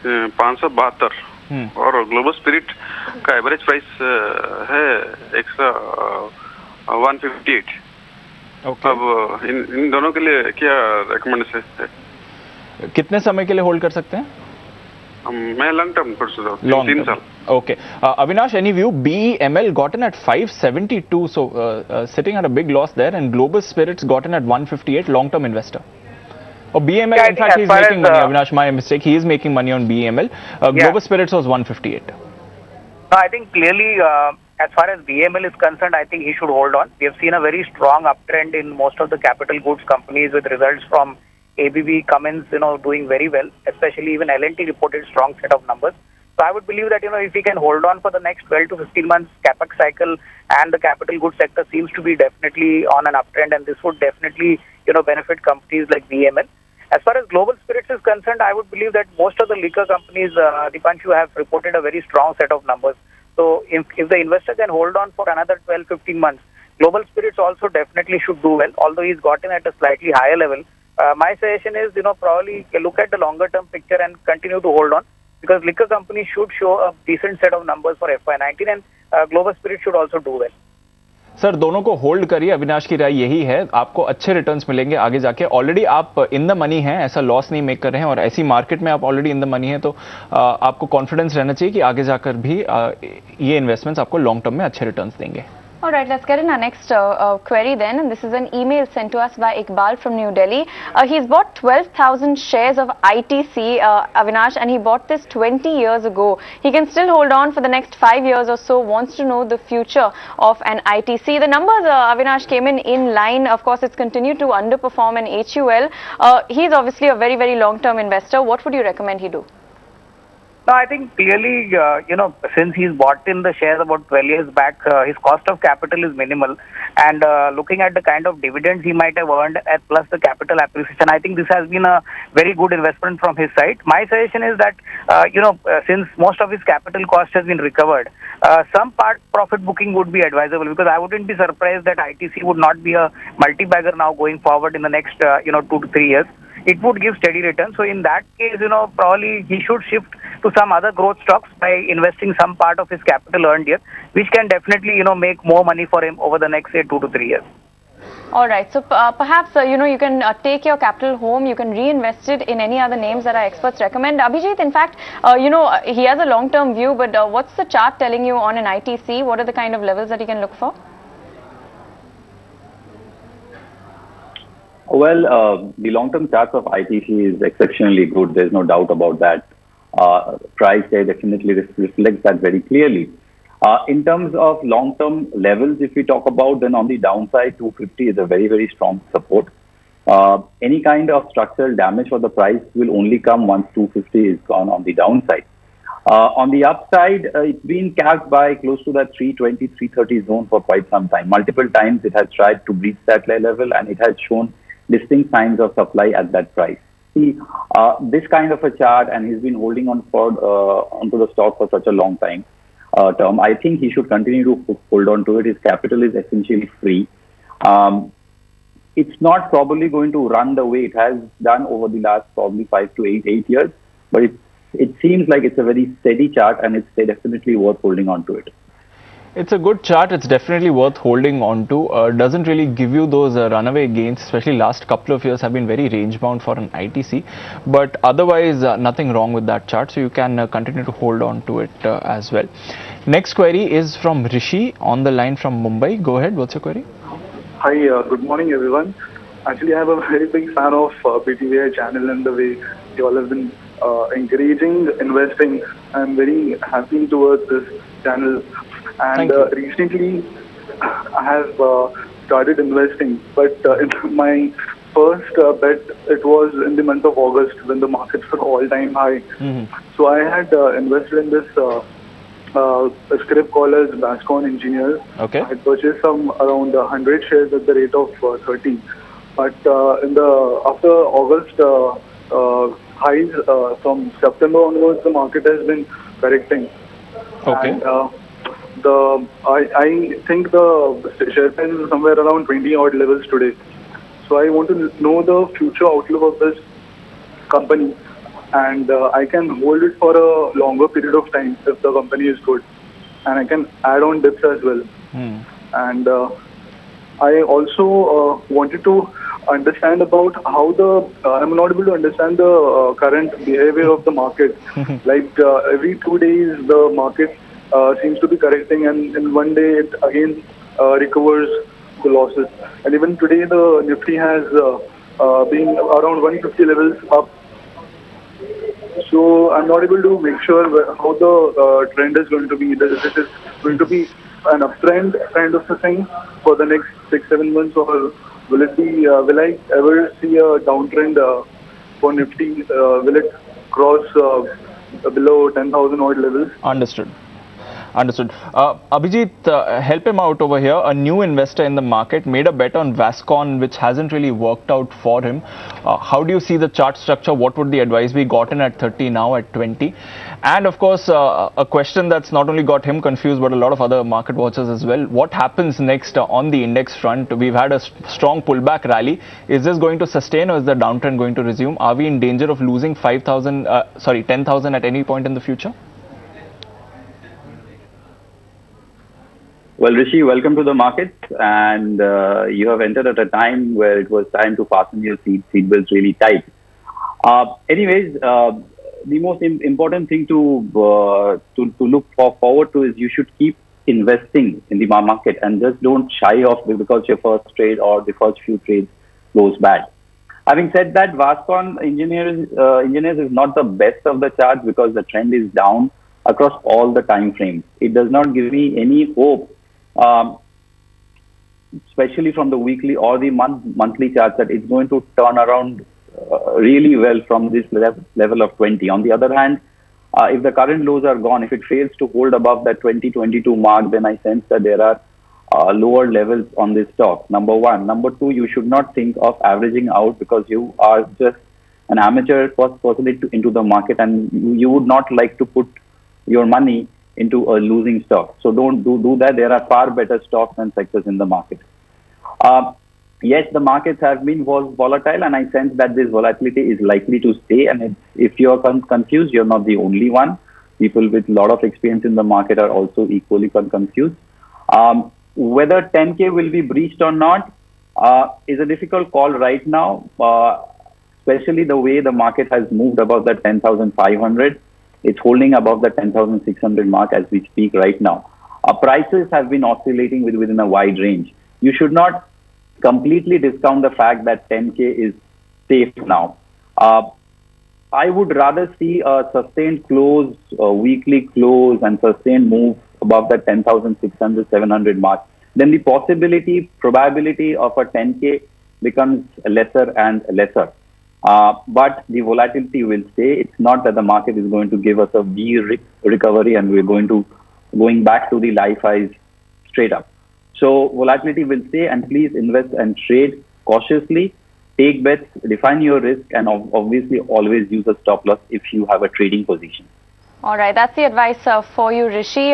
572 और global spirit का average price है 158। अब इन दोनों के लिए क्या रिकमेंडेशन है? कितने समय के लिए होल्ड कर सकते हैं? मैं लॉन्ग टर्म कर सकता हूँ, 3 साल। Okay. Avinash, any view? BEML got in at 572, so sitting at a big loss there, and Global Spirits got in at 158, long-term investor. Or BEML, in fact, he's making money. Avinash, my mistake. He is making money on BEML. Global Spirits was 158. No, I think clearly, as far as BEML is concerned, I think he should hold on. We have seen a very strong uptrend in most of the capital goods companies with results from ABB, Cummins, doing very well. Especially even L&T reported strong set of numbers. So I would believe that, if we can hold on for the next 12 to 15 months, capex cycle and the capital goods sector seems to be definitely on an uptrend, and this would definitely, benefit companies like BEML. As far as Global Spirits is concerned, I would believe that most of the liquor companies, Dipanshu, have reported a very strong set of numbers. So if the investor can hold on for another 12-15 months, Global Spirits also definitely should do well, although he's gotten at a slightly higher level. My suggestion is, probably look at the longer term picture and continue to hold on, because liquor companies should show a decent set of numbers for FY19, and Global Spirits should also do well. Sir, दोनों को hold करिए। अविनाश की राय यही है, आपको अच्छे returns मिलेंगे आगे जाके। ऑलरेडी आप इन द मनी हैं, ऐसा लॉस नहीं मेक कर रहे हैं, और ऐसी मार्केट में आप ऑलरेडी इन द मनी हैं, तो आपको कॉन्फिडेंस रहना चाहिए कि आगे जाकर भी ये इन्वेस्टमेंट्स आपको लॉन्ग टर्म में अच्छे रिटर्न्स देंगे। All right, let's get in our next query then, and this is an email sent to us by Iqbal from New Delhi. He's bought 12,000 shares of ITC, Avinash, and he bought this 20 years ago. He can still hold on for the next 5 years or so, wants to know the future of an ITC. The numbers, Avinash, came in line. Of course, it's continued to underperform in HUL. He's obviously a very, very long-term investor. What would you recommend he do? No, I think clearly, since he's bought in the shares about 12 years back, his cost of capital is minimal. And looking at the kind of dividends he might have earned, plus the capital appreciation, I think this has been a very good investment from his side. My suggestion is that, since most of his capital cost has been recovered, some part profit booking would be advisable, because I wouldn't be surprised that ITC would not be a multi-bagger now going forward in the next, 2 to 3 years. It would give steady returns. So in that case, probably he should shift to some other growth stocks by investing some part of his capital earned here, which can definitely, make more money for him over the next, say, 2 to 3 years. All right. So perhaps, you can take your capital home, you can reinvest it in any other names that our experts recommend. Abhijit, in fact, he has a long-term view, but what's the chart telling you on an ITC? What are the kind of levels that he can look for? Well, the long-term charts of ITC is exceptionally good. There's no doubt about that. Price there definitely reflects that very clearly. In terms of long-term levels, if we talk about, then on the downside, 250 is a very, very strong support. Any kind of structural damage for the price will only come once 250 is gone on the downside. On the upside, it's been capped by close to that 320, 330 zone for quite some time. Multiple times it has tried to breach that level, and it has shown distinct signs of supply at that price. See, this kind of a chart, and he's been holding on onto the stock for such a long time term. I think he should continue to hold on to it. His capital is essentially free. It's not probably going to run the way it has done over the last probably 5 to 8 years, but it seems like it's a very steady chart, and it's definitely worth holding on to it. It's a good chart. It's definitely worth holding on to. Doesn't really give you those runaway gains, especially last couple of years have been very range bound for an ITC. But otherwise, nothing wrong with that chart. So you can continue to hold on to it as well. Next query is from Rishi on the line from Mumbai. Go ahead. What's your query? Hi, good morning, everyone. Actually, I am a very big fan of Btvi channel and the way you all have been encouraging investing. I'm very happy towards this channel. And recently, I have started investing, but my first bet, it was in the month of August when the markets were all-time high. So I had invested in this script called as Bascon Engineers. Okay. I had purchased some around 100 shares at the rate of 30. But after August highs, from September onwards, the market has been correcting. Okay. And, I think the share price is somewhere around 20 odd levels today. So I want to know the future outlook of this company. and I can hold it for a longer period of time if the company is good, and I can add on dips as well. And I also wanted to understand about how I'm not able to understand the current behavior of the market. Like every 2 days, the market seems to be correcting, and in one day it again recovers the losses. And even today, the Nifty has been around 150 levels up. So I'm not able to make sure how the trend is going to be. This is going to be an uptrend kind of a thing for the next 6-7 months, or will it be? Will I ever see a downtrend for Nifty? Will it cross below 10,000 odd levels? Understood. Understood. Abhijit, help him out over here. A new investor in the market made a bet on Vascon, which hasn't really worked out for him. How do you see the chart structure? What would the advice be? Gotten at 30, now at 20. And of course, a question that's not only got him confused, but a lot of other market watchers as well. What happens next on the index front? We've had a strong pullback rally. Is this going to sustain, or is the downtrend going to resume? Are we in danger of losing 10,000 at any point in the future? Well, Rishi, welcome to the markets, and you have entered at a time where it was time to fasten your seatbelts really tight. Anyways, the most important thing to look forward to is you should keep investing in the market and just don't shy off because your first trade or the first few trades goes bad. Having said that, Vascon Engineers is not the best of the charts because the trend is down across all the time frames. It does not give me any hope. Especially from the weekly or the monthly charts, that it's going to turn around really well from this level of 20. On the other hand, if the current lows are gone, if it fails to hold above that 2022 mark, then I sense that there are lower levels on this stock. Number one. Number two, you should not think of averaging out because you are just an amateur first person into the market, and you would not like to put your money into a losing stock. So don't do that. There are far better stocks and sectors in the market. Yes, the markets have been volatile, and I sense that this volatility is likely to stay. And if you're confused, you're not the only one. People with a lot of experience in the market are also equally confused. Whether 10K will be breached or not is a difficult call right now, especially the way the market has moved above the 10,500. It's holding above the 10,600 mark as we speak right now. Prices have been oscillating within a wide range. You should not completely discount the fact that 10K is safe now. I would rather see a sustained close, a weekly close, and sustained move above the 10,600, 700 mark. Then the probability of a 10K becomes lesser and lesser. But the volatility will stay. It's not that the market is going to give us a V recovery and we're going back to the life highs straight up. So volatility will stay, and please invest and trade cautiously, take bets, define your risk, and obviously always use a stop loss if you have a trading position. All right, that's the advice for you, Rishi.